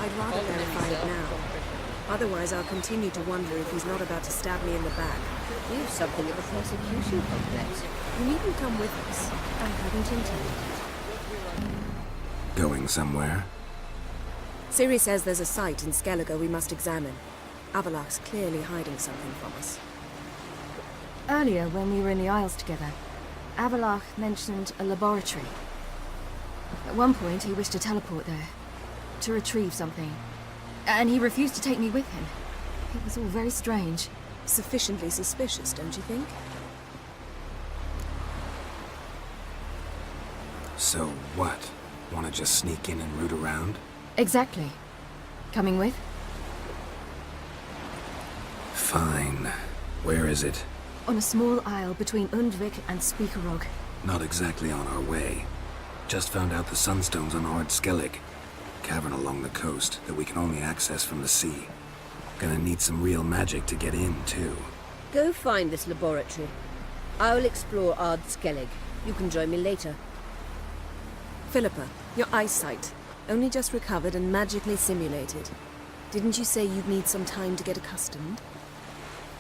I'd rather verify it now. Otherwise, I'll continue to wonder if he's not about to stab me in the back. You have something of a persecution complex. You needn't come with us. I hadn't intended. Going somewhere? Ciri says there's a site in Skellige we must examine. Avalak's clearly hiding something from us. Earlier, when we were in the Isles together, Avalak mentioned a laboratory. At one point, he wished to teleport there, to retrieve something. And he refused to take me with him. It was all very strange. Sufficiently suspicious, don't you think? So what? Wanna just sneak in and root around? Exactly. Coming with? Fine. Where is it? On a small isle between Undvik and Speakerog. Not exactly on our way. Just found out the sunstone's on Ord Skellig. Cavern along the coast that we can only access from the sea. Gonna need some real magic to get in, too. Go find this laboratory. I'll explore Ard Skellig. You can join me later. Philippa, your eyesight. Only just recovered and magically simulated. Didn't you say you'd need some time to get accustomed?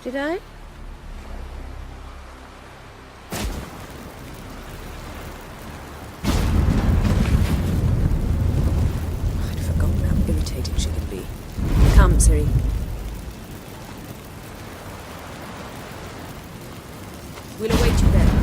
Did I? I'd forgotten how irritating she can be. Come, Ciri. We'll await you there.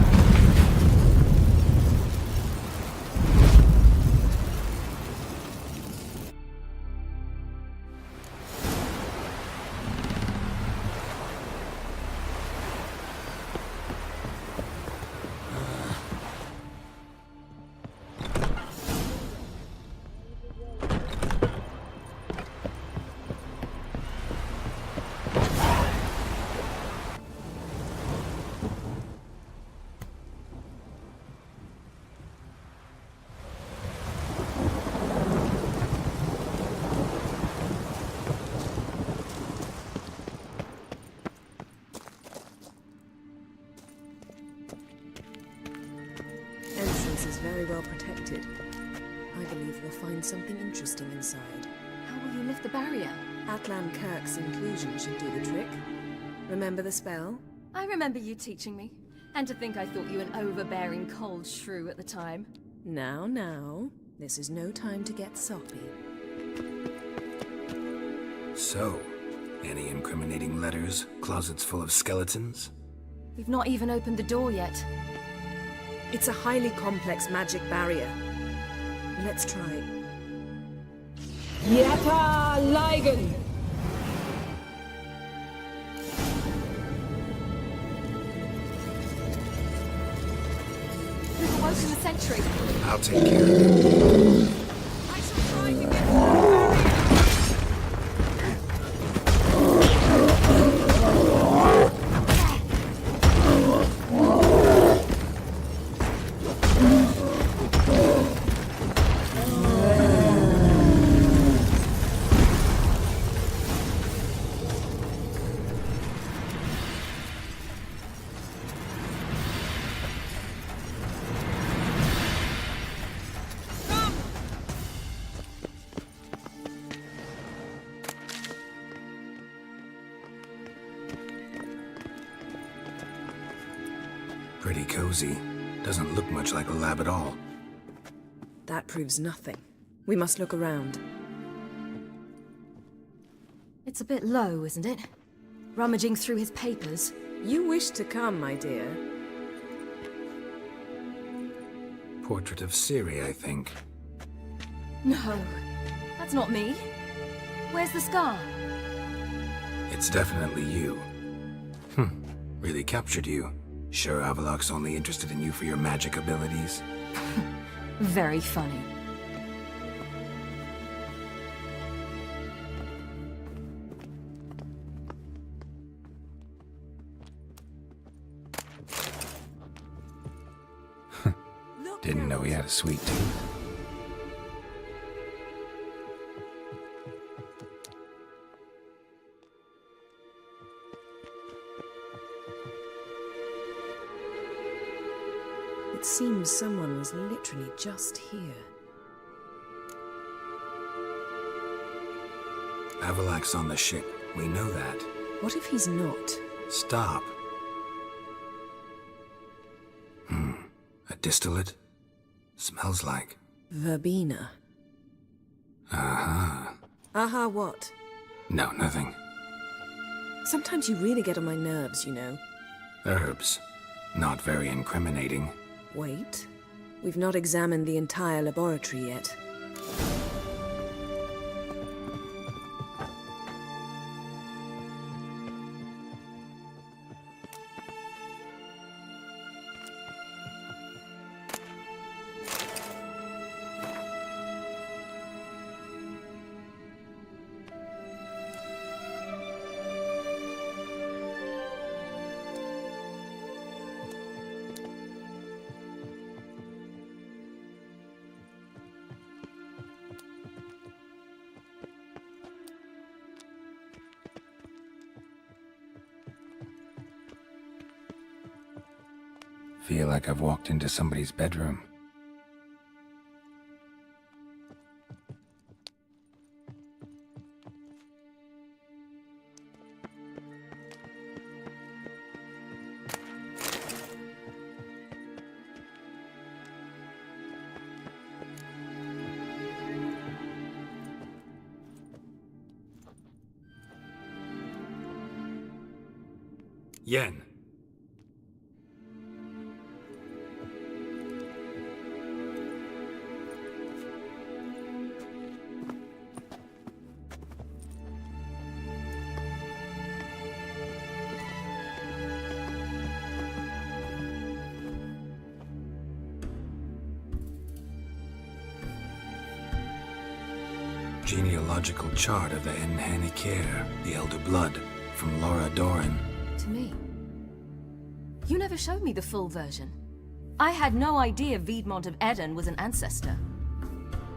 Is very well protected. I believe we'll find something interesting inside. How will you lift the barrier? Atlan Kirk's inclusion should do the trick. Remember the spell? I remember you teaching me. And to think I thought you an overbearing cold shrew at the time. Now. This is no time to get soppy. So, any incriminating letters? Closets full of skeletons? We've not even opened the door yet. It's a highly complex magic barrier. Let's try it. Yata Ligen! We've awoken the sentry. I'll take care of it. I shall try to get through the barrier! Pretty cozy. Doesn't look much like a lab at all. That proves nothing. We must look around. It's a bit low, isn't it? Rummaging through his papers. You wish to come, my dear. Portrait of Ciri, I think. No, that's not me. Where's the scar? It's definitely you. Really captured you. Sure Avalok's only interested in you for your magic abilities? Very funny. Didn't know he had a sweet tooth. It seems someone was literally just here. Avalak's on the ship. We know that. What if he's not? Stop. A distillate? Smells like... Verbena. Uh-huh. Aha, what? No, nothing. Sometimes you really get on my nerves, you know. Herbs. Not very incriminating. Wait. We've not examined the entire laboratory yet. Feel like I've walked into somebody's bedroom. Yen. Genealogical chart of the Enhanikir, the Elder Blood, from Laura Doran. To me. You never showed me the full version. I had no idea Viedmont of Eden was an ancestor.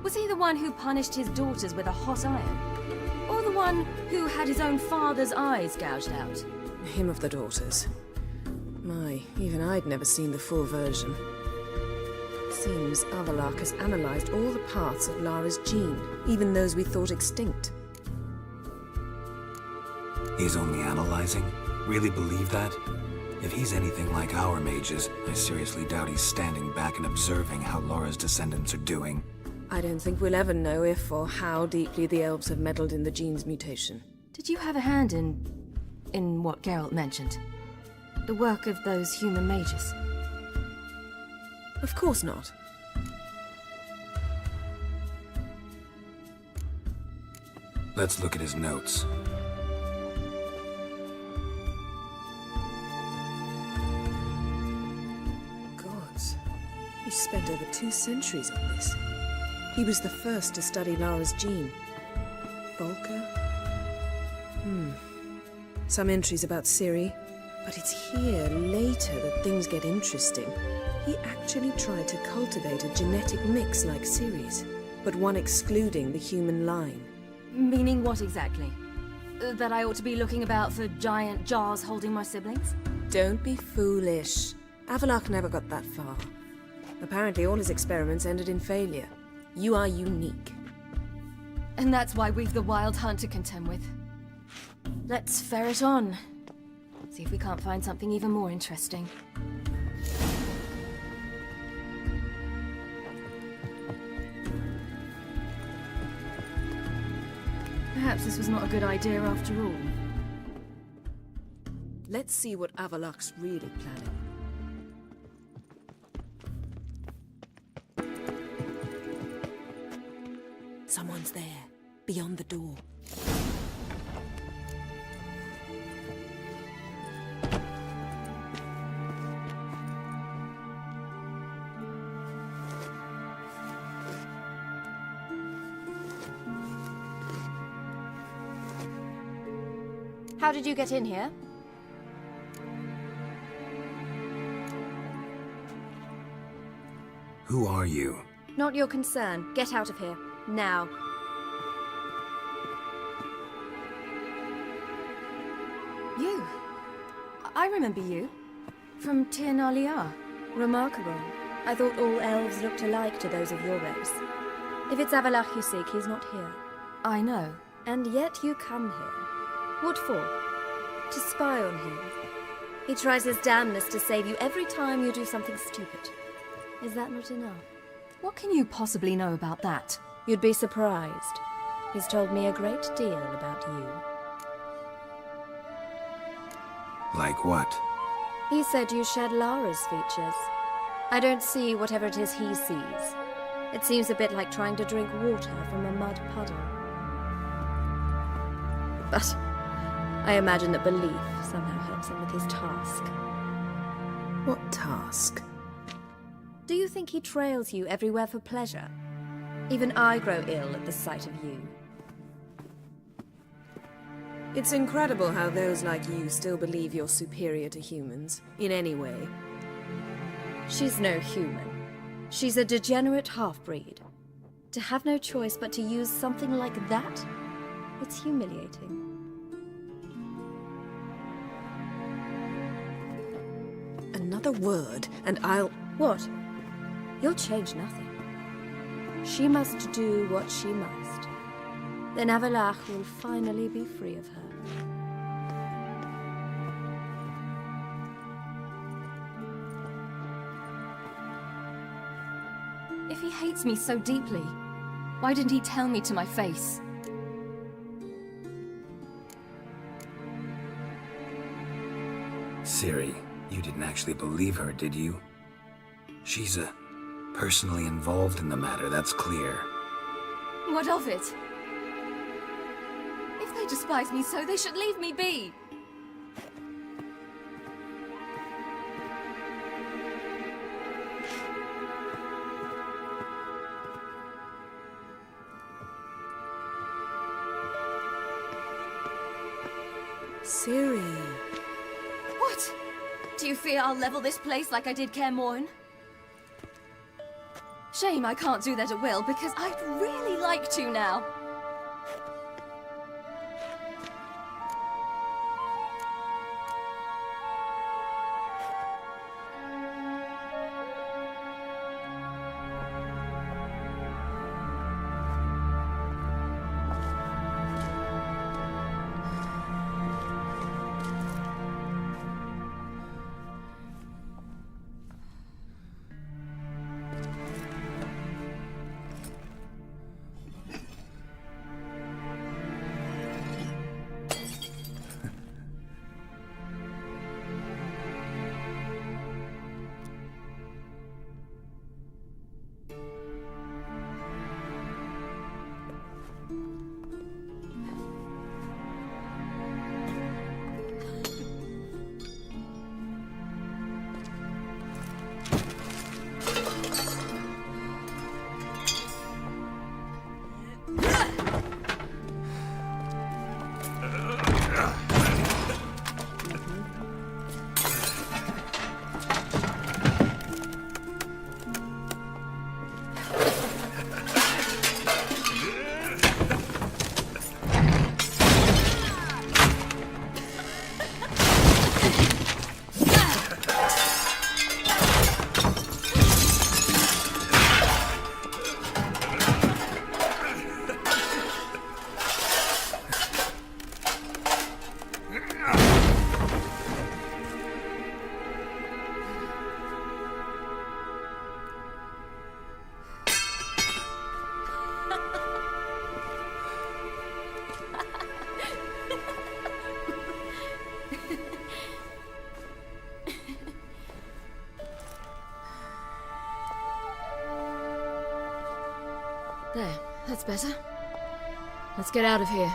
Was he the one who punished his daughters with a hot iron? Or the one who had his own father's eyes gouged out? Him of the daughters. My, even I'd never seen the full version. Seems Avalak has analyzed all the parts of Lara's gene, even those we thought extinct. He's only analyzing? Really believe that? If he's anything like our mages, I seriously doubt he's standing back and observing how Laura's descendants are doing. I don't think we'll ever know if or how deeply the elves have meddled in the gene's mutation. Did you have a hand in what Geralt mentioned? The work of those human mages? Of course not. Let's look at his notes. Gods. He spent over 2 centuries on this. He was the first to study Lara's gene. Volker? Some entries about Ciri, but it's here later that things get interesting. He actually tried to cultivate a genetic mix like Ciri's, but one excluding the human line. Meaning what exactly? That I ought to be looking about for giant jars holding my siblings? Don't be foolish. Avalak never got that far. Apparently all his experiments ended in failure. You are unique. And that's why we've the Wild Hunt to contend with. Let's ferret on. See if we can't find something even more interesting. Perhaps this was not a good idea after all. Let's see what Avalak's really planning. Someone's there, beyond the door. How did you get in here? Who are you? Not your concern. Get out of here. Now. You. I remember you. From Tir Nalia. Remarkable. I thought all elves looked alike to those of your race. If it's Avalach you seek, he's not here. I know. And yet you come here. What for? To spy on him. He tries his damnedest to save you every time you do something stupid. Is that not enough? What can you possibly know about that? You'd be surprised. He's told me a great deal about you. Like what? He said you shared Lara's features. I don't see whatever it is he sees. It seems a bit like trying to drink water from a mud puddle. But I imagine that belief somehow helps him with his task. What task? Do you think he trails you everywhere for pleasure? Even I grow ill at the sight of you. It's incredible how those like you still believe you're superior to humans, in any way. She's no human. She's a degenerate half-breed. To have no choice but to use something like that? It's humiliating. Another word, and I'll... What? You'll change nothing. She must do what she must. Then Avalach will finally be free of her. If he hates me so deeply, why didn't he tell me to my face? Ciri, you didn't actually believe her, did you? She's personally involved in the matter, that's clear. What of it? If they despise me so, they should leave me be. Ciri... What? Do you fear I'll level this place like I did Kaer Morhen? Shame I can't do that at will, because I'd really like to now. There, that's better. Let's get out of here.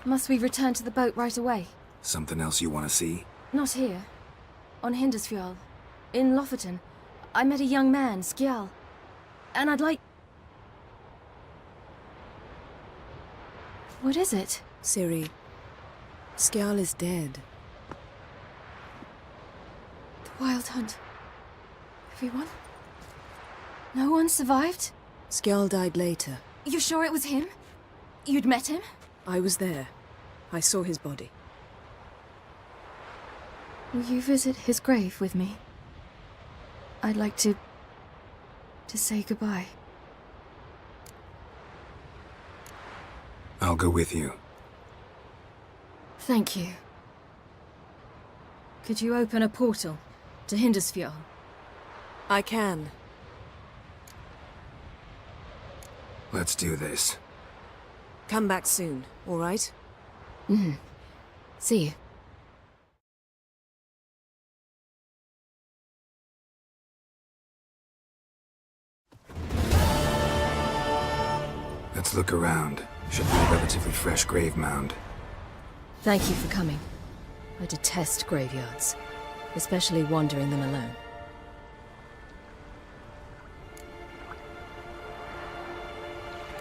Must we return to the boat right away? Something else you want to see? Not here. On Hindersfjall. In Lofoten. I met a young man, Skjal. And I'd like... What is it? Ciri, Skjal is dead. The Wild Hunt. Everyone? No one survived? Skjal died later. You sure it was him? You'd met him? I was there. I saw his body. Will you visit his grave with me? I'd like to say goodbye. I'll go with you. Thank you. Could you open a portal to Hindersfjall? I can. Let's do this. Come back soon, all right? See you. Let's look around. Should be a relatively fresh grave mound. Thank you for coming. I detest graveyards, especially wandering them alone.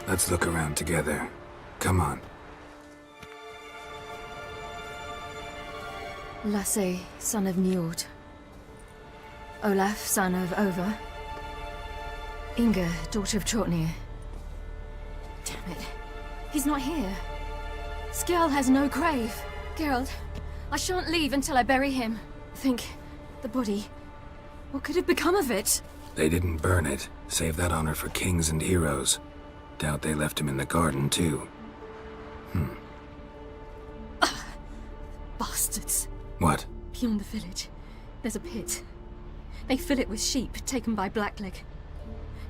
Let's look around together. Come on. Lasse, son of Njord. Olaf, son of Over. Inga, daughter of Trotnir. Damn it. He's not here. Skjal has no grave. Geralt, I shan't leave until I bury him. Think, the body. What could have become of it? They didn't burn it. Save that honor for kings and heroes. Doubt they left him in the garden, too. Bastards. What? Beyond the village, there's a pit. They fill it with sheep taken by Blackleg.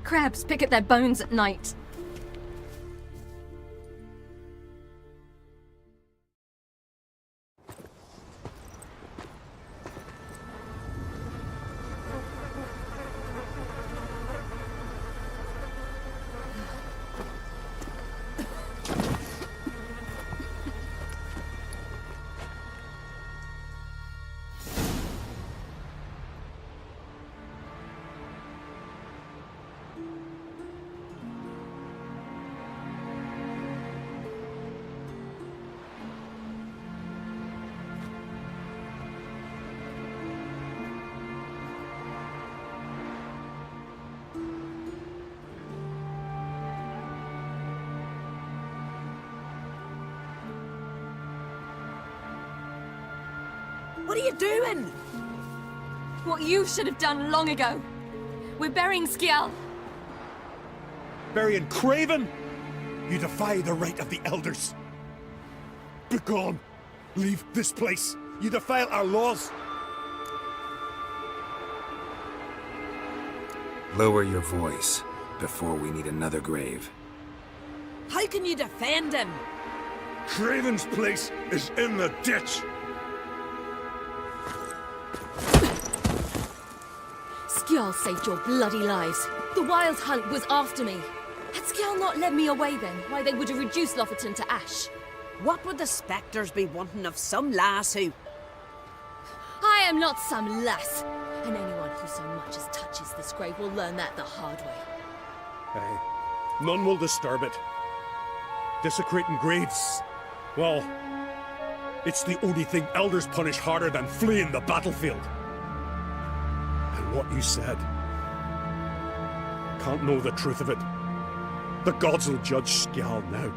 Crabs pick at their bones at night. What are you doing? What you should have done long ago. We're burying Skjal. Burying Craven? You defy the right of the elders. Begone! Leave this place! You defile our laws! Lower your voice before we need another grave. How can you defend him? Craven's place is in the ditch! Skjal saved your bloody lives. The Wild Hunt was after me. Had Skjal not led me away then, why they would have reduced Lofoten to ash. What would the spectres be wanting of some lass who... I am not some lass. And anyone who so much as touches this grave will learn that the hard way. Aye. None will disturb it. Desecrating graves. Well, it's the only thing elders punish harder than fleeing the battlefield. And what you said. Can't know the truth of it. The gods will judge Skjal now.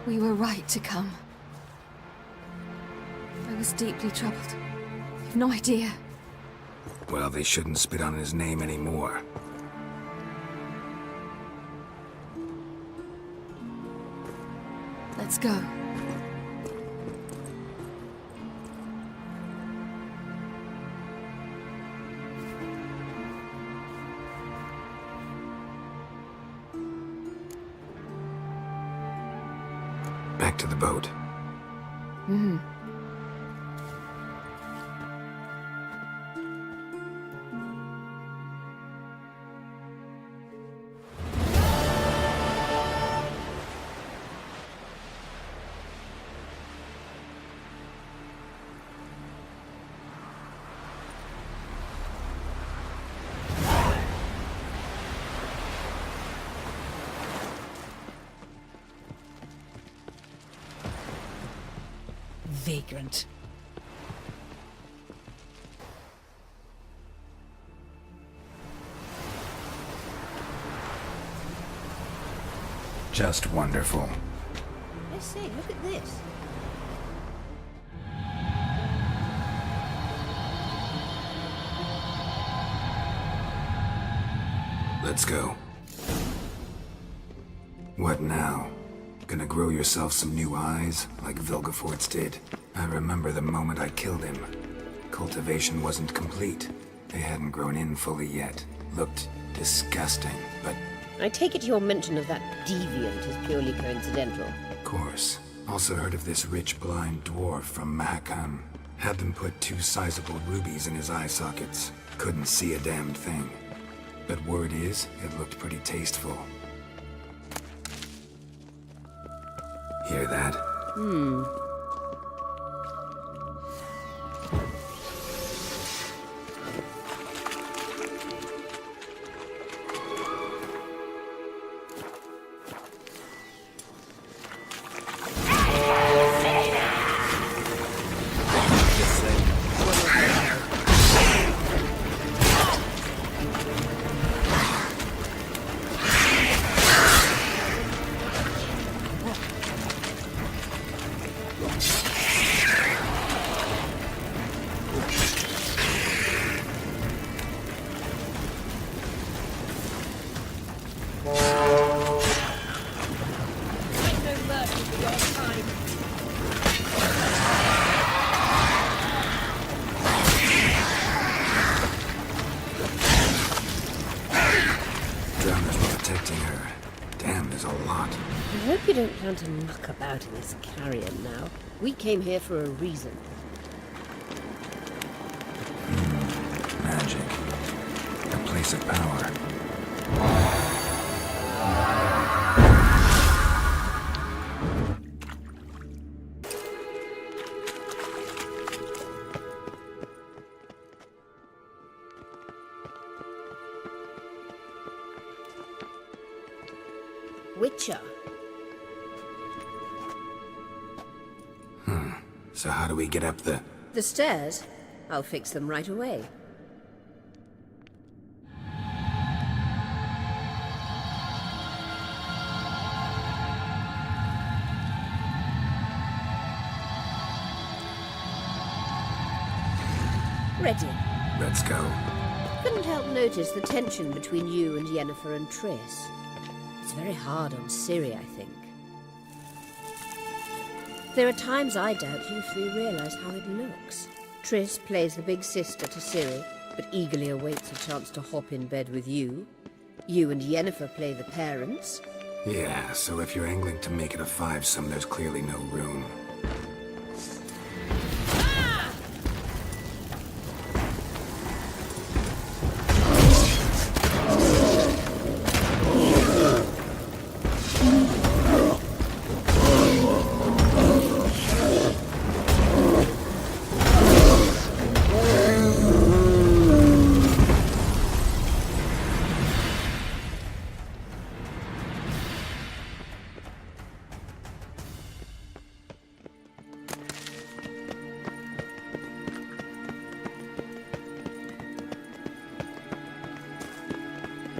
We were right to come. I was deeply troubled. You've no idea. Well, they shouldn't spit on his name anymore. Let's go. Back to the boat. Vagrant. Just wonderful. I say, look at this. Let's go. What now? Gonna grow yourself some new eyes, like Vilgefortz did? I remember the moment I killed him. Cultivation wasn't complete. They hadn't grown in fully yet. Looked disgusting, but I take it your mention of that deviant is purely coincidental. of course. Also heard of this rich blind dwarf from Mahakam. Had them put 2 sizable rubies in his eye sockets. Couldn't see a damned thing. But word is, it looked pretty tasteful. Hear that? Drowners were protecting her. Damn, there's a lot. I hope you don't plan to muck about in this carrion now. We came here for a reason. Magic. A place of power. Witcher. So how do we get up the... The stairs? I'll fix them right away. Ready. Let's go. Couldn't help notice the tension between you and Yennefer and Triss. It's very hard on Ciri, I think. There are times I doubt you 3 realize how it looks. Triss plays the big sister to Ciri, but eagerly awaits a chance to hop in bed with you. You and Yennefer play the parents. Yeah, so if you're angling to make it a 5-some, there's clearly no room.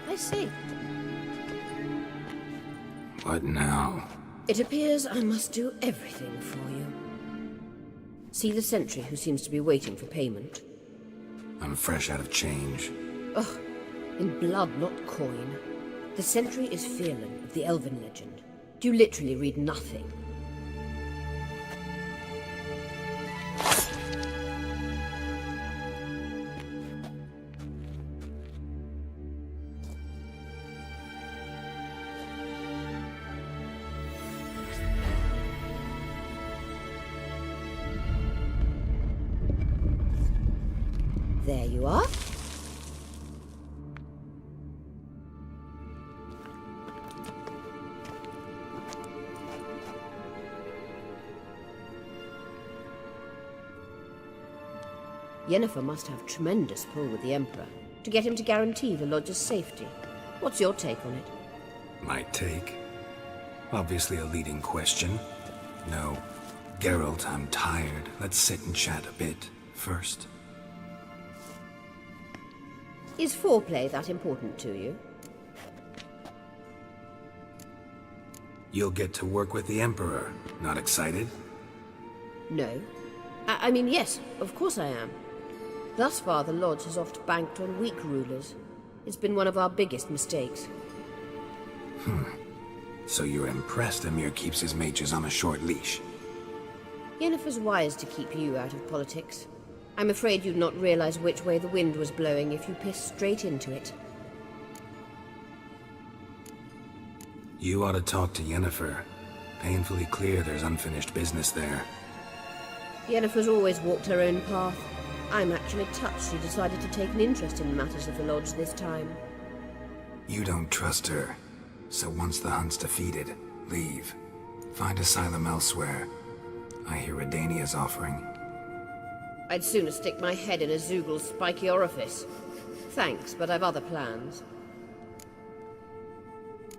I see. What now? It appears I must do everything for you. See the sentry who seems to be waiting for payment? I'm fresh out of change. Ugh, in blood, not coin. The sentry is Fearlan of the Elven legend. You literally read nothing. There you are. Yennefer must have tremendous pull with the Emperor to get him to guarantee the lodge's safety. What's your take on it? My take? Obviously a leading question. No, Geralt, I'm tired. Let's sit and chat a bit first. Is foreplay that important to you? You'll get to work with the Emperor. Not excited? No. I mean, yes, of course I am. Thus far, the Lodge has oft banked on weak rulers. It's been one of our biggest mistakes. So you're impressed Emir keeps his mages on a short leash? Yennefer's wise to keep you out of politics. I'm afraid you'd not realize which way the wind was blowing if you pissed straight into it. You ought to talk to Yennefer. Painfully clear there's unfinished business there. Yennefer's always walked her own path. I'm actually touched she decided to take an interest in matters of the Lodge this time. You don't trust her. So once the hunt's defeated, leave. Find asylum elsewhere. I hear Redania's offering. I'd sooner stick my head in a Zoogl's spiky orifice. Thanks, but I've other plans.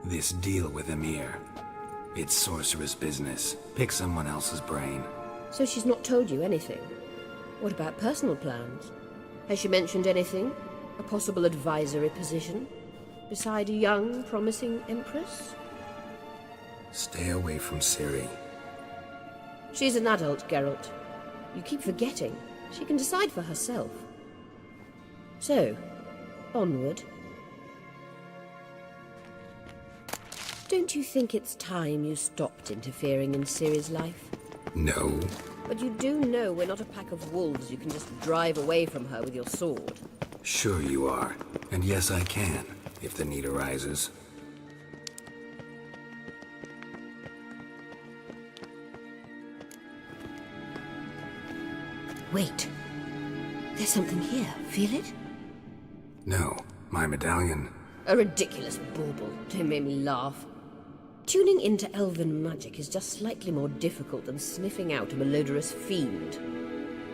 This deal with Emir. It's sorceress business. Pick someone else's brain. So she's not told you anything? What about personal plans? Has she mentioned anything? A possible advisory position? Beside a young, promising empress? Stay away from Ciri. She's an adult, Geralt. You keep forgetting. She can decide for herself. So, onward. Don't you think it's time you stopped interfering in Ciri's life? No. But you do know we're not a pack of wolves you can just drive away from her with your sword. Sure you are. And yes, I can, if the need arises. Wait. There's something here. Feel it? No, my medallion. A ridiculous bauble. Don't make me laugh. Tuning into elven magic is just slightly more difficult than sniffing out a malodorous fiend.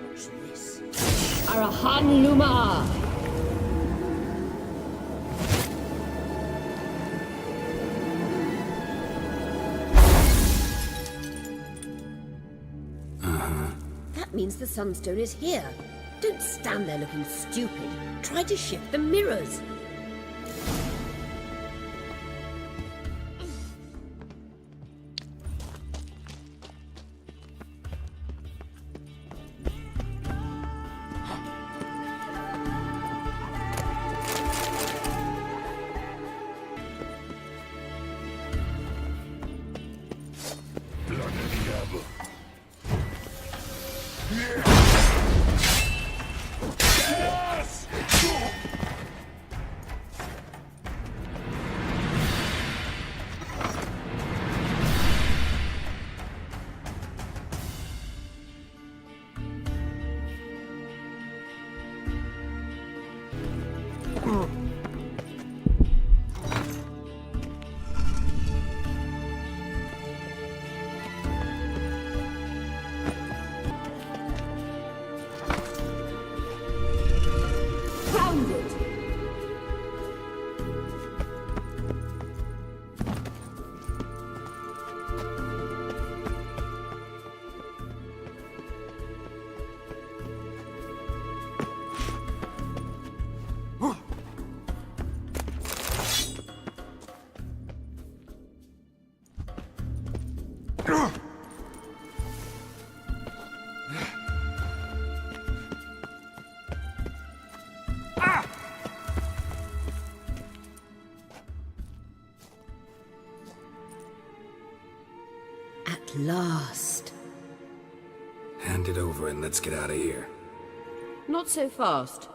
Watch this. Arahan Luma! That means the Sunstone is here. Don't stand there looking stupid. Try to shift the mirrors. At last. Hand it over and let's get out of here. Not so fast.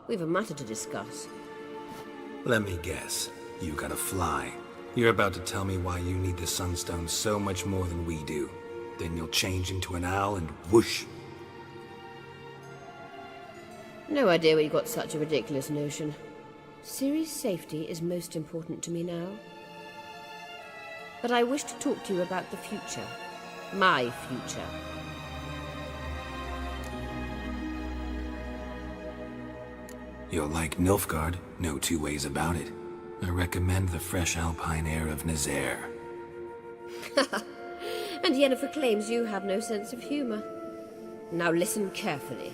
We've a matter to discuss. Let me guess. You gotta fly. You're about to tell me why you need the Sunstone so much more than we do. Then you'll change into an owl and whoosh. No idea where you got such a ridiculous notion. Ciri's safety is most important to me now. But I wish to talk to you about the future. My future. You'll like Nilfgaard, no two ways about it. I recommend the fresh alpine air of Nazaire. And Yennefer claims you have no sense of humor. Now listen carefully.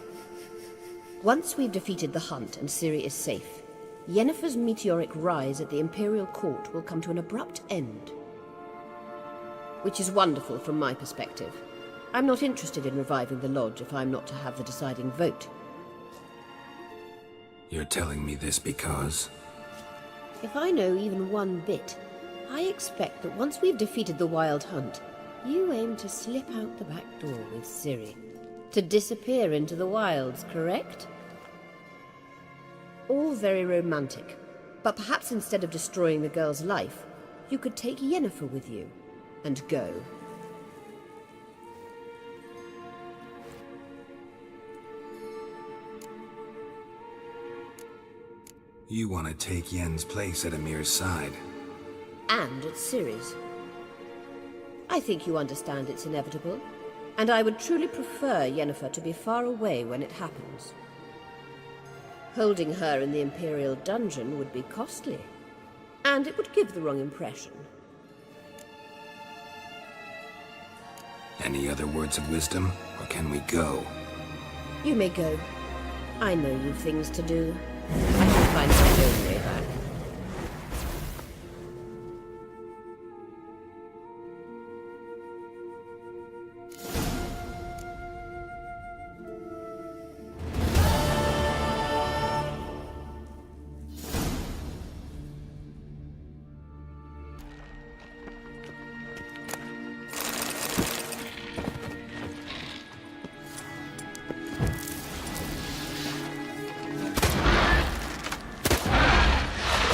Once we've defeated the Hunt and Ciri is safe, Yennefer's meteoric rise at the Imperial Court will come to an abrupt end. Which is wonderful from my perspective. I'm not interested in reviving the Lodge if I'm not to have the deciding vote. You're telling me this because... If I know even one bit, I expect that once we've defeated the Wild Hunt, you aim to slip out the back door with Ciri. To disappear into the wilds, correct? All very romantic. But perhaps instead of destroying the girl's life, you could take Yennefer with you and go. You want to take Yen's place at Amir's side. And at Ciri's. I think you understand it's inevitable, and I would truly prefer Yennefer to be far away when it happens. Holding her in the Imperial dungeon would be costly, and it would give the wrong impression. Any other words of wisdom, or can we go? You may go. I know you've things to do. I can find my own way back.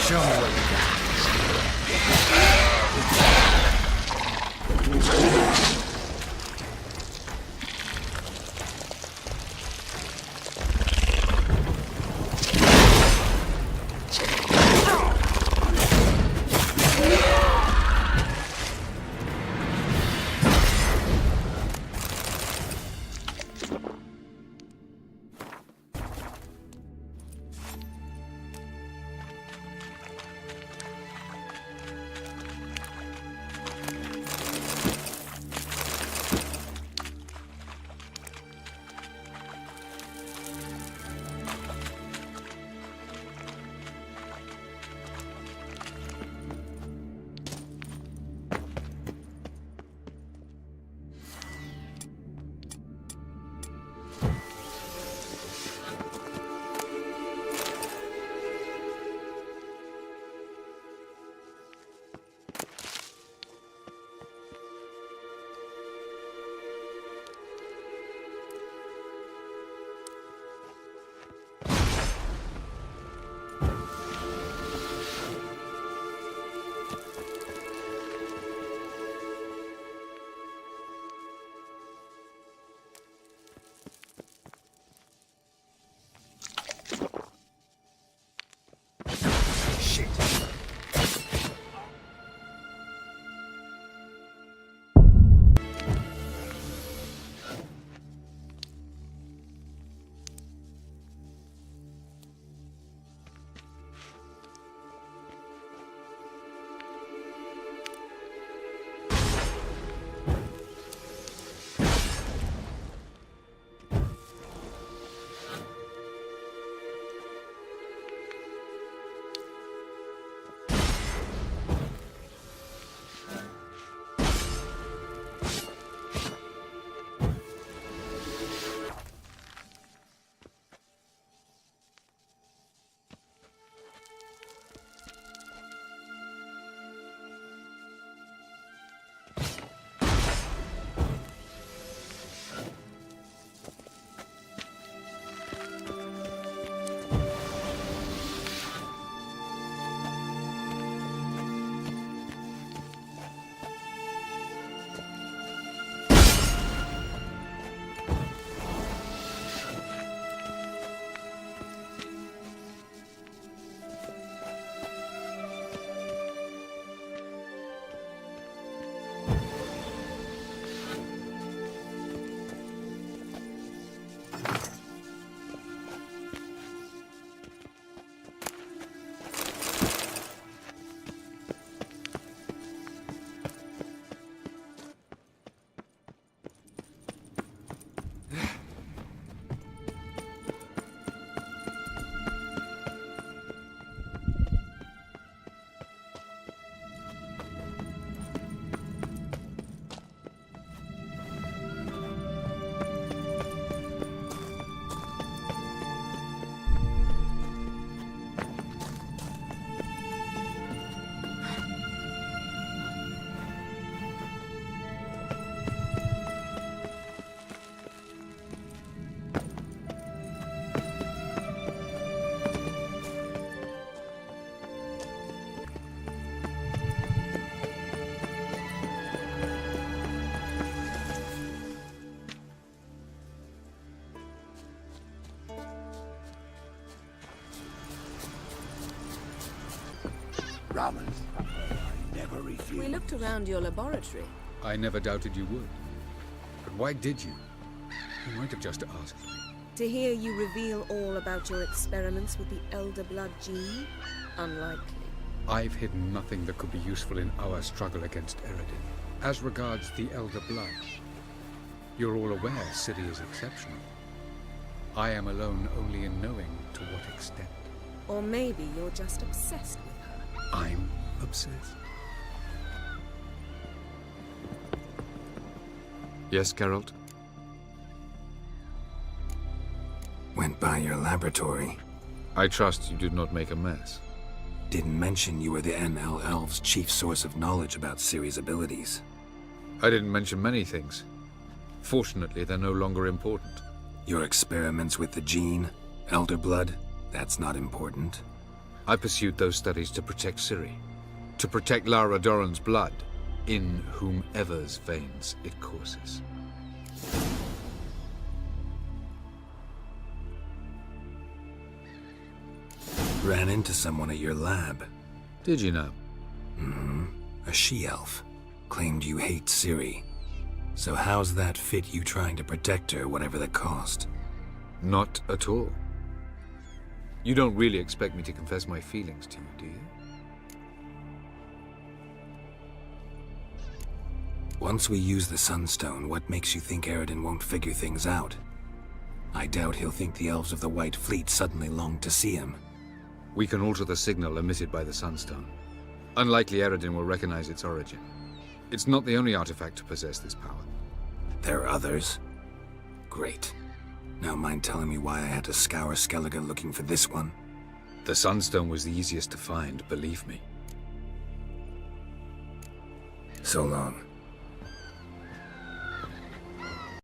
Show me what you got. promise. I never refuse. We looked around your laboratory. I never doubted you would. But why did you? You might have just asked. To hear you reveal all about your experiments with the Elder Blood gene? Unlikely. I've hidden nothing that could be useful in our struggle against Eredin. As regards the Elder Blood, you're all aware Ciri is exceptional. I am alone only in knowing to what extent. Or maybe you're just obsessed with her. I'm obsessed. Yes, Geralt? Went by your laboratory. I trust you did not make a mess. Didn't mention you were the NL Elves' chief source of knowledge about Ciri's abilities. I didn't mention many things. Fortunately, they're no longer important. Your experiments with the gene, Elder Blood, that's not important. I pursued those studies to protect Ciri. To protect Lara Doran's blood, in whomever's veins it courses. Ran into someone at your lab. Did you know? A she-elf. Claimed you hate Ciri. So how's that fit you trying to protect her, whatever the cost? Not at all. You don't really expect me to confess my feelings to you, do you? Once we use the Sunstone, what makes you think Eredin won't figure things out? I doubt he'll think the Elves of the White Fleet suddenly longed to see him. We can alter the signal emitted by the Sunstone. Unlikely Eredin will recognize its origin. It's not the only artifact to possess this power. There are others? Great. Now mind telling me why I had to scour Skellige looking for this one? The Sunstone was the easiest to find, believe me. So long.